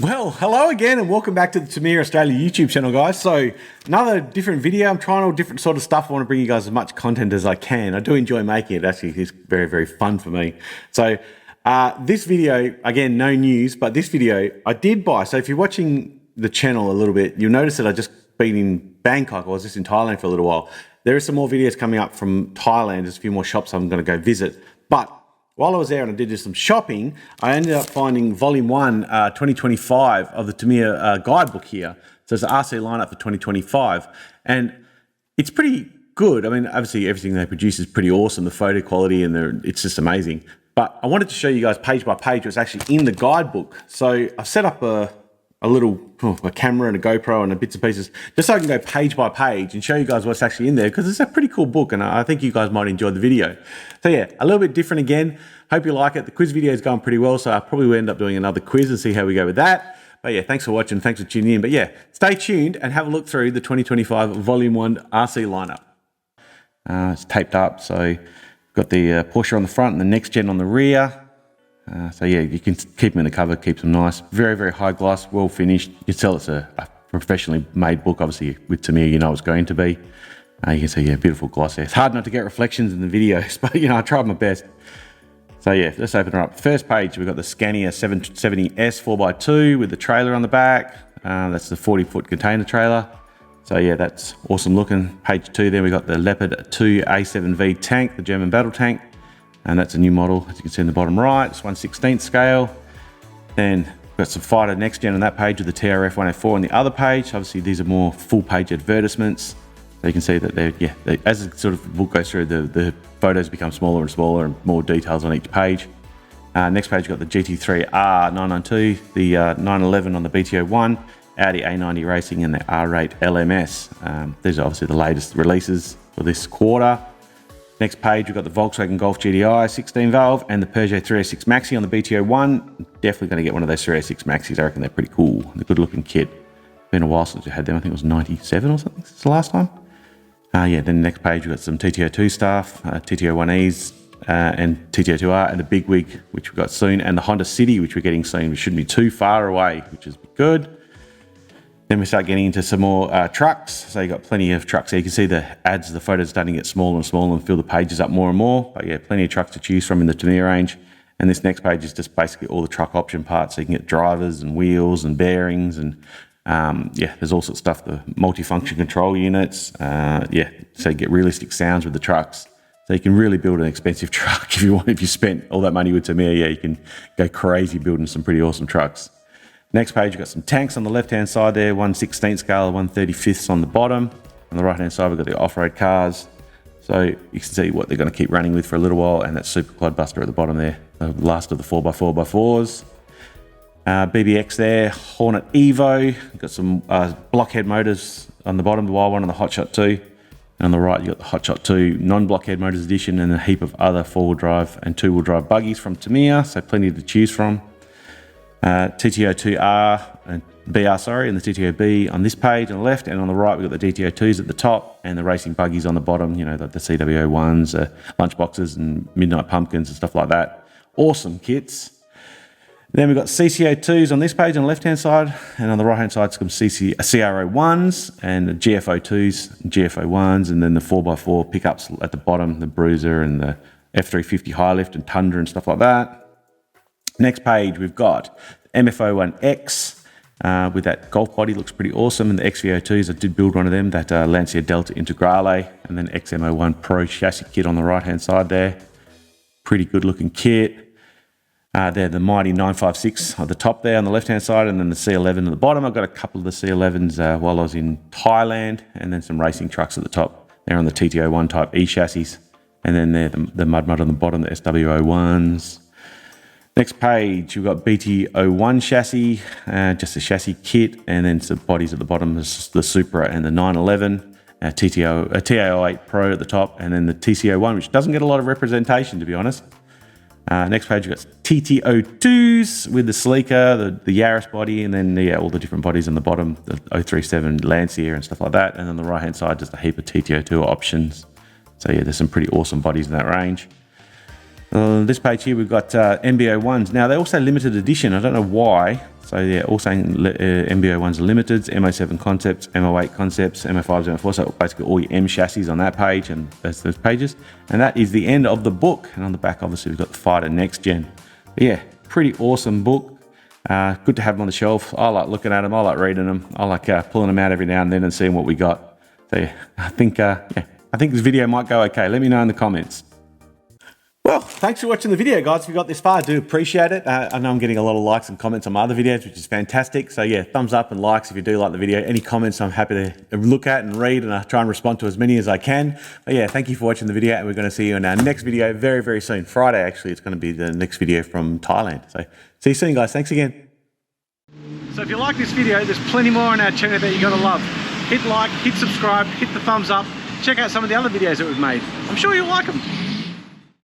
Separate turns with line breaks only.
Well, hello again and welcome back to the Tamiya Australia YouTube channel, guys. So another different video. I'm trying all different sort of stuff. I want to bring you guys as much content as I can. I do enjoy making it. Actually, it's very, very fun for me. So this video, again, no news, but this video I did buy. So if you're watching the channel a little bit, you'll notice that I just been in Bangkok. I was just in Thailand for a little while. There are some more videos coming up from Thailand. There's a few more shops I'm going to go visit. But while I was there and I did some shopping, I ended up finding Volume 1, 2025 of the Tamiya guidebook here. So it's the RC lineup for 2025. And it's pretty good. I mean, obviously everything they produce is pretty awesome. The photo quality and it's just amazing. But I wanted to show you guys page by page what's actually in the guidebook. So I've set up a camera and a GoPro and a bits and pieces just so I can go page by page and show you guys what's actually in there, because it's a pretty cool book and I think you guys might enjoy the video. So yeah, a little bit different again. Hope you like it. The quiz video is going pretty well, so I probably will end up doing another quiz and see how we go with that. But yeah, thanks for watching. Thanks for tuning in. But yeah, stay tuned and have a look through the 2025 Volume 1 RC lineup. It's taped up, so got the Porsche on the front and the next gen on the rear. So yeah, you can keep them in the cover, keeps them nice. Very, very high gloss, well finished. You can tell it's a professionally made book. Obviously with Tamiya, you know it's going to be. You can see, yeah, beautiful gloss there. It's hard not to get reflections in the videos, but you know, I tried my best. So yeah, let's open it up. First page, we've got the Scania 770S 4x2 with the trailer on the back. That's the 40-foot container trailer. So yeah, that's awesome looking. Page 2 there, we got the Leopard 2 A7V tank, the German battle tank. And that's a new model, as you can see in the bottom right. It's 1/16 scale. Then we've got some fighter next gen on that page with the TRF 104 on the other page. Obviously, these are more full page advertisements. So you can see that as the sort of book goes through, the photos become smaller and smaller and more details on each page. Next page, we've got the GT3R 992, the 911 on the BT01, Audi A90 Racing, and the R8 LMS. These are obviously the latest releases for this quarter. Next page, we've got the Volkswagen Golf GTI 16 valve and the Peugeot 306 Maxi on the BT01. Definitely going to get one of those 306 Maxis. I reckon they're pretty cool. They're a good looking kit. Been a while since we had them. I think it was 97 or something since the last time. Yeah, then the next page, we've got some TTO2 stuff, TTO1Es and TTO2R and the Big Wig, which we've got soon, and the Honda City, which we're getting soon. We shouldn't be too far away, which is good. Then we start getting into some more trucks. So you've got plenty of trucks there. You can see the ads, the photos starting to get smaller and smaller and fill the pages up more and more. But yeah, plenty of trucks to choose from in the Tamiya range. And this next page is just basically all the truck option parts. So you can get drivers and wheels and bearings and yeah, there's all sorts of stuff, the multifunction control units. Yeah, so you get realistic sounds with the trucks. So you can really build an expensive truck if you want. If you spent all that money with Tamiya, yeah, you can go crazy building some pretty awesome trucks. Next page, we've got some tanks on the left-hand side there, 1/16 scale, 1/35 on the bottom. On the right-hand side, we've got the off-road cars. So you can see what they're going to keep running with for a little while, and that Super Clodbuster at the bottom there, the last of the 4x4x4s. BBX there, Hornet Evo. We've got some blockhead motors on the bottom, the wild one, and the Hotshot 2. And on the right, you've got the Hotshot 2 non-blockhead motors edition and a heap of other four-wheel drive and two-wheel drive buggies from Tamiya, so plenty to choose from. TTO2R and BR, sorry, and the TTO-B on this page on the left, and on the right we've got the DTO2s at the top and the racing buggies on the bottom, you know, like the CWO1s, lunchboxes and midnight pumpkins and stuff like that. Awesome kits. Then we've got CCO2s on this page on the left-hand side, and on the right-hand side some CRO1s and the GFO2s, and GFO1s, and then the 4x4 pickups at the bottom, the Bruiser and the F350 High Lift and Tundra and stuff like that. Next page, we've got MF01X with that Golf body, looks pretty awesome, and the XVO2s, I did build one of them, that Lancia Delta Integrale, and then XM01 Pro chassis kit on the right-hand sid there. Pretty good looking kit. There, the mighty 956 at the top there on the left-hand side, and then the C11 at the bottom. I've got a couple of the C11s while I was in Thailand, and then some racing trucks at the top there on the TTO1 type E chassis, and then there, the Mud on the bottom, the SW01s. Next page, we've got BT01 chassis, just a chassis kit, and then some bodies at the bottom, the Supra and the 911, TAO8 Pro at the top, and then the TCO1, which doesn't get a lot of representation, to be honest. Next page, we've got TTO2s with the sleeker, the Jahres body, and then all the different bodies on the bottom, the 037 Lancia and stuff like that. And on the right-hand side, just a heap of TTO2 options. So yeah, there's some pretty awesome bodies in that range. This page here we've got MBO1s. Now they're also limited edition. I don't know why. So yeah, all saying MBO1s are limiteds, MO7 concepts, MO8 concepts, MO5s, MO4. So basically all your M chassis on that page and those pages. And that is the end of the book. And on the back, obviously, we've got the Fighter Next Gen. But yeah, pretty awesome book. Good to have them on the shelf. I like looking at them. I like reading them. I like pulling them out every now and then and seeing what we got. So yeah, I think this video might go okay. Let me know in the comments. Well, thanks for watching the video, guys. If you got this far, I do appreciate it. I know I'm getting a lot of likes and comments on my other videos, which is fantastic. So yeah, thumbs up and likes if you do like the video. Any comments I'm happy to look at and read, and I try and respond to as many as I can. But yeah, thank you for watching the video, and we're going to see you in our next video very, very soon. Friday, actually, it's going to be the next video from Thailand. So see you soon, guys. Thanks again. So if you like this video, there's plenty more on our channel that you're going to love. Hit like, hit subscribe, hit the thumbs up. Check out some of the other videos that we've made. I'm sure you'll like them.